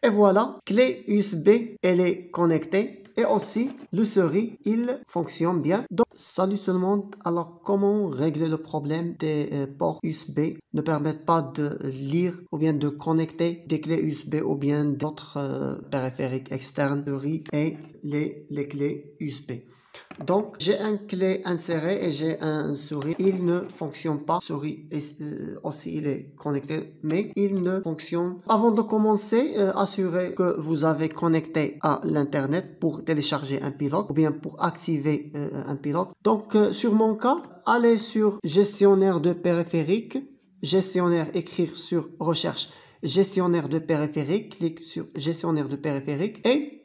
Et voilà, clé USB, elle est connectée. Et aussi, le souris, il fonctionne bien. Donc, salut tout le monde. Alors, comment régler le problème des ports USB ne permettent pas de lire ou bien de connecter des clés USB ou bien d'autres périphériques externes, souris et les clés USB. Donc, j'ai un clé inséré et j'ai un souris. Il ne fonctionne pas. Souris aussi, il est connecté, mais il ne fonctionne. Avant de commencer, assurez que vous avez connecté à l'internet pour télécharger un pilote ou bien pour activer un pilote. Donc, sur mon cas, allez sur gestionnaire de périphériques, gestionnaire, écrire sur recherche gestionnaire de périphériques, clique sur gestionnaire de périphériques et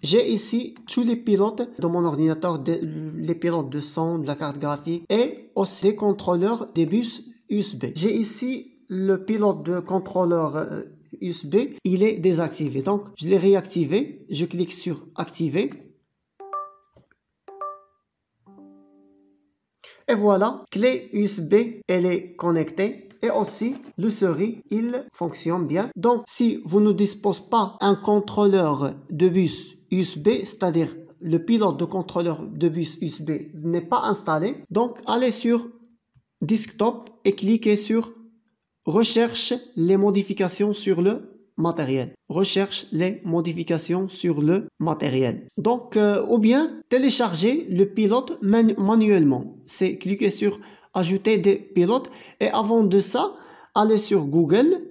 j'ai ici tous les pilotes de mon ordinateur, les pilotes de son, de la carte graphique et aussi les contrôleurs des bus USB. J'ai ici le pilote de contrôleur USB, il est désactivé. Donc, je l'ai réactivé. Je clique sur activer. Et voilà, clé USB, elle est connectée. Et aussi, le souris, il fonctionne bien. Donc, si vous ne disposez pas un contrôleur de bus USB, c'est-à-dire le pilote de contrôleur de bus USB n'est pas installé, donc allez sur Desktop et cliquez sur Recherche les modifications sur le matériel. Recherche les modifications sur le matériel. Donc, ou bien télécharger le pilote manuellement. C'est cliquer sur Ajouter des pilotes et avant de ça, allez sur Google,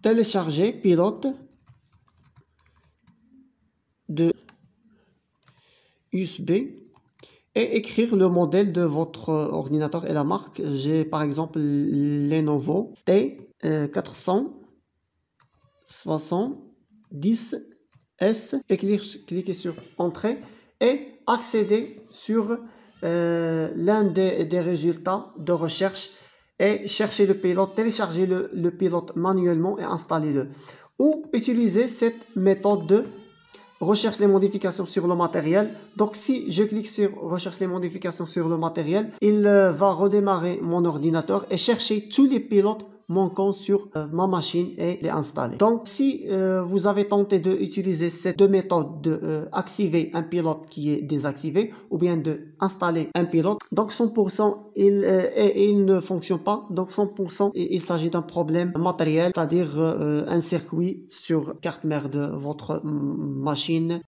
télécharger pilote de USB et écrire le modèle de votre ordinateur et la marque. J'ai par exemple Lenovo T470S et cliquez sur Entrée et accéder sur l'un des résultats de recherche et chercher le pilote, télécharger le pilote manuellement et installer-le. Ou utiliser cette méthode de recherche les modifications sur le matériel. Donc si je clique sur recherche les modifications sur le matériel, il va redémarrer mon ordinateur et chercher tous les pilotes manquants sur ma machine et les installer. Donc si vous avez tenté d'utiliser ces deux méthodes de activer un pilote qui est désactivé ou bien de installer un pilote, donc 100% il ne fonctionne pas. Donc 100% il s'agit d'un problème matériel, c'est-à-dire un circuit sur carte mère de votre machine.